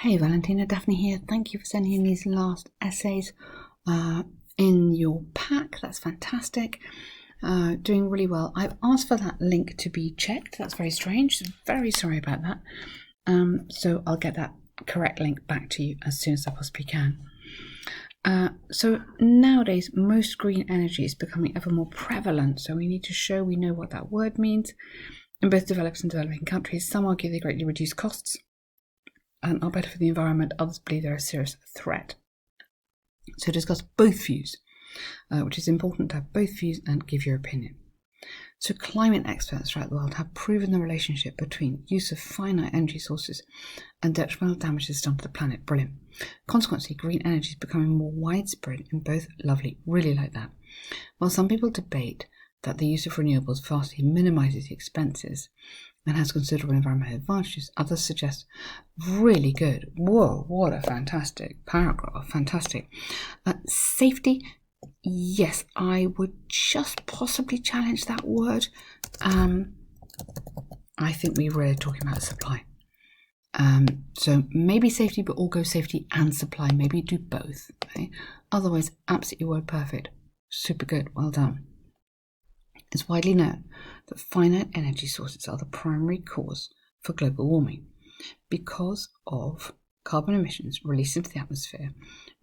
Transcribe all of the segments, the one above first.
Hey Valentina, Daphne here. Thank you for sending in these last essays in your pack. That's fantastic. Doing really well. I've asked for that link to be checked. That's very strange. Very sorry about that. So I'll get that correct link back to you as soon as I possibly can. So nowadays, most green energy is becoming ever more prevalent. So we need to show we know what that word means. In both developed and developing countries, some argue they greatly reduce costs and are better for the environment. Others believe they're a serious threat. So discuss both views, which is important to have both views and give your opinion. So climate experts throughout the world have proven the relationship between use of finite energy sources and detrimental damages done to the planet. Brilliant. Consequently, green energy is becoming more widespread in both. Lovely, really like that. While some people debate that the use of renewables vastly minimises the expenses and has considerable environmental advantages, others suggest really good. Whoa, what a fantastic paragraph. Fantastic. Safety. Yes, I would just possibly challenge that word. I think we were talking about supply. So maybe safety, but all go safety and supply. Maybe do both. Okay? Otherwise, absolutely word perfect. Super good. Well done. It's widely known that finite energy sources are the primary cause for global warming because of carbon emissions released into the atmosphere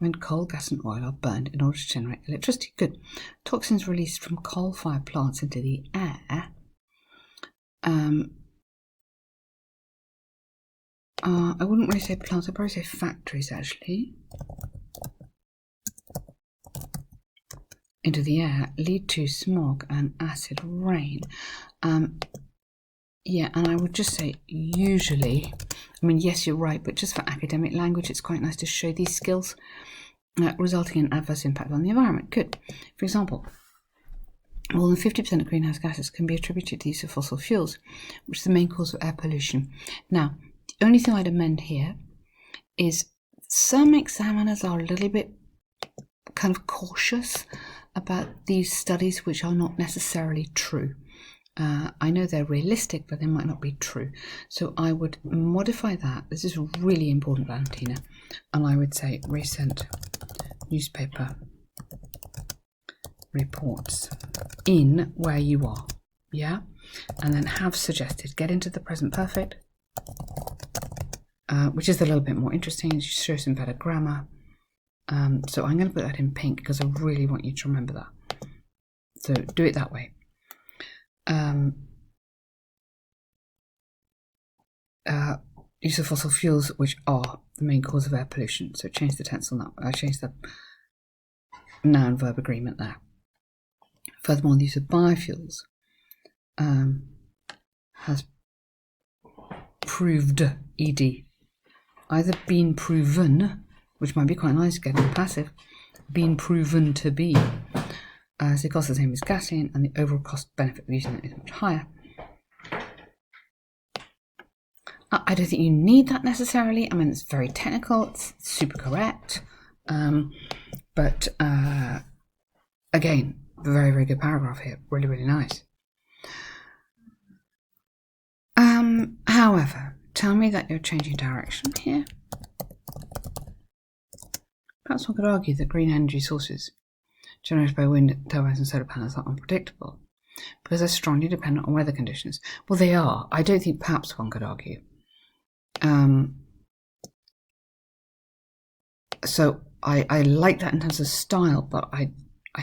when coal, gas and oil are burned in order to generate electricity. Good. Toxins released from coal-fired plants into the air I wouldn't really say plants, I'd probably say factories actually, into the air, lead to smog and acid rain. Yeah, and I would just say usually, I mean, yes, you're right, but just for academic language, it's quite nice to show these skills, resulting in adverse impact on the environment. Good. For example, more than 50% of greenhouse gases can be attributed to the use of fossil fuels, which is the main cause of air pollution. Now, the only thing I'd amend here is some examiners are a little bit kind of cautious about these studies which are not necessarily true. I know they're realistic, but they might not be true. So I would modify that. This is really important, Valentina. And I would say recent newspaper reports in where you are. Yeah? And then have suggested, get into the present perfect, which is a little bit more interesting. It shows some better grammar. So I'm going to put that in pink because I really want you to remember that. So do it that way. Use of fossil fuels, which are the main cause of air pollution. So change the tense on that. I changed the noun verb agreement there. Furthermore, the use of biofuels has proved, ed, either been proven, which might be quite nice getting passive, been proven to be, as it costs the same as gasoline, and the overall cost benefit of using it is much higher. I don't think you need that necessarily. I mean, it's very technical, it's super correct, but again, very, very good paragraph here. Really, really nice. However, tell me that you're changing direction here. Perhaps one could argue that green energy sources generated by wind turbines and solar panels are unpredictable because they're strongly dependent on weather conditions. Well, they are. I don't think perhaps one could argue. So I like that in terms of style, but I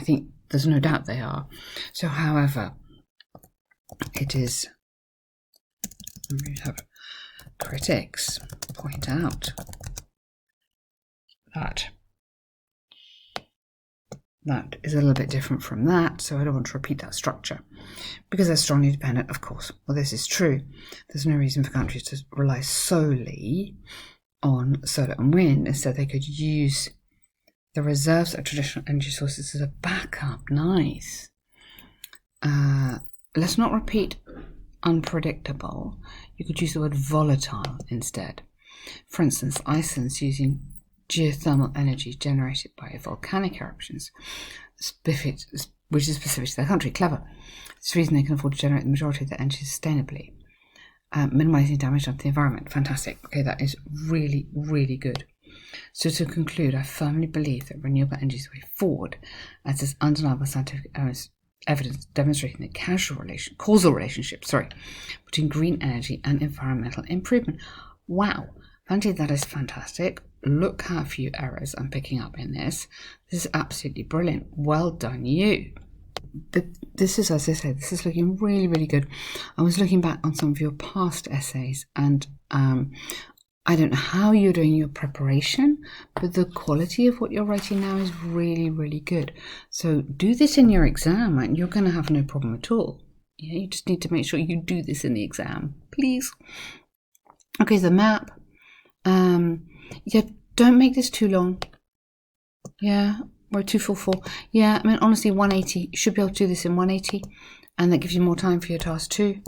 think there's no doubt they are. So, however, it is, we have critics point out that that is a little bit different from that, so I don't want to repeat that structure because they're strongly dependent, of course. Well, this is true. There's no reason for countries to rely solely on solar and wind. Instead, they could use the reserves of traditional energy sources as a backup. Nice. Let's not repeat unpredictable. You could use the word volatile instead. For instance, Iceland's using geothermal energy generated by volcanic eruptions, which is specific to their country. Clever. For this reason, they can afford to generate the majority of their energy sustainably. minimizing damage to the environment. Fantastic. Okay, that is really, really good. So to conclude, I firmly believe that renewable energy is the way forward, as there's undeniable scientific evidence demonstrating the causal relationship between green energy and environmental improvement. Wow, Valentina, that is fantastic. Look how few errors I'm picking up in this. This is absolutely brilliant. Well done, you. But this is, as I said, this is looking really, really good. I was looking back on some of your past essays, and I don't know how you're doing your preparation, but the quality of what you're writing now is really, really good. So do this in your exam, and you're going to have no problem at all. Yeah, you just need to make sure you do this in the exam, please. Okay, the map. Yeah, don't make this too long. Yeah, or 244. Yeah, I mean, honestly, 180. You should be able to do this in 180, and that gives you more time for your task too.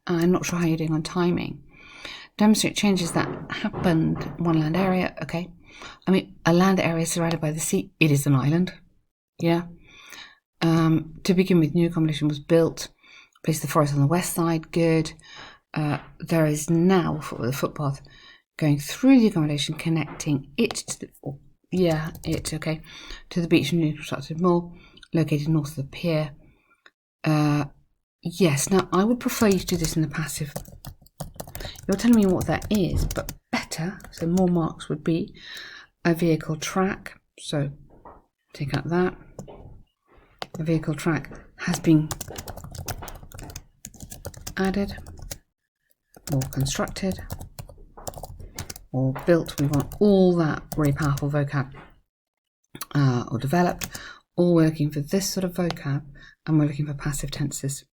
I'm not sure how you're doing on timing. Demonstrate changes that happened in one land area. Okay, I mean, a land area surrounded by the sea, it is an island. Yeah. To begin with, new accommodation was built. Place the forest on the west side. Good. There is now a footpath going through the accommodation, connecting it to the to the beach and new constructed mall located north of the pier. Yes. Now I would prefer you to do this in the passive. You're telling me what that is, but better, so more marks would be a vehicle track. So take out that. A vehicle track has been added or constructed or built. We want all that really powerful vocab or develop. All we're looking for this sort of vocab, and we're looking for passive tenses.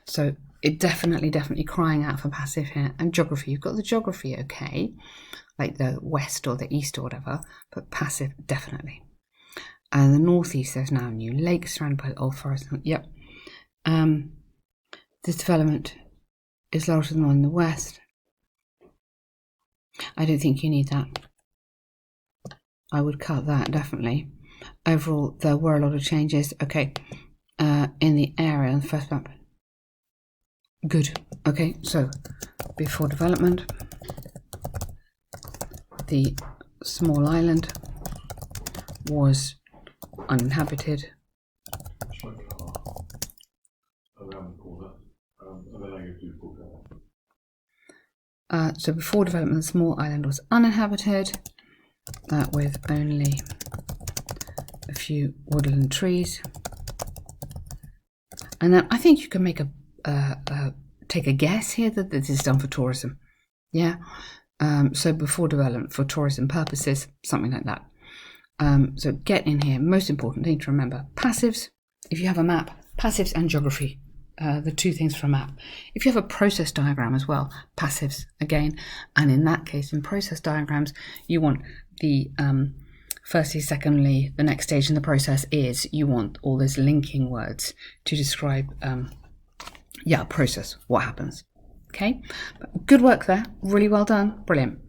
So it definitely crying out for passive here. And geography, you've got the geography, okay, like the west or the east or whatever, but passive definitely. And the northeast, there's now a new lake surrounded by the old forest. Yep. This development is larger than the one in the west. I don't think you need that. I would cut that, definitely. Overall, there were a lot of changes. Okay, in the area on the first map. Good. Okay, so before development, the small island was uninhabited. So before development, the small island was uninhabited, with only a few woodland trees. And then I think you can make take a guess here that this is done for tourism. Yeah. So before development for tourism purposes, something like that. So get in here. Most important thing to remember: passives. If you have a map, passives and geography. The two things for a map. If you have a process diagram as well, passives again. And in that case, in process diagrams, you want the firstly, secondly, the next stage in the process is you want all those linking words to describe process, what happens. Okay, but good work there. Really well done. Brilliant.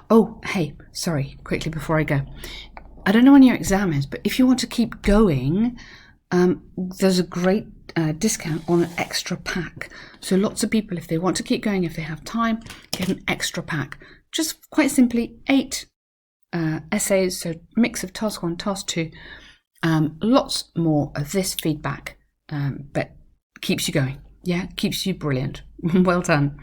Oh, hey, sorry, quickly before I go. I don't know when your exam is, but if you want to keep going, there's a great discount on an extra pack. So lots of people, if they want to keep going, if they have time, get an extra pack. Just quite simply 8 essays, so mix of task 1, task 2, lots more of this feedback, but keeps you going. Yeah, keeps you brilliant. Well done.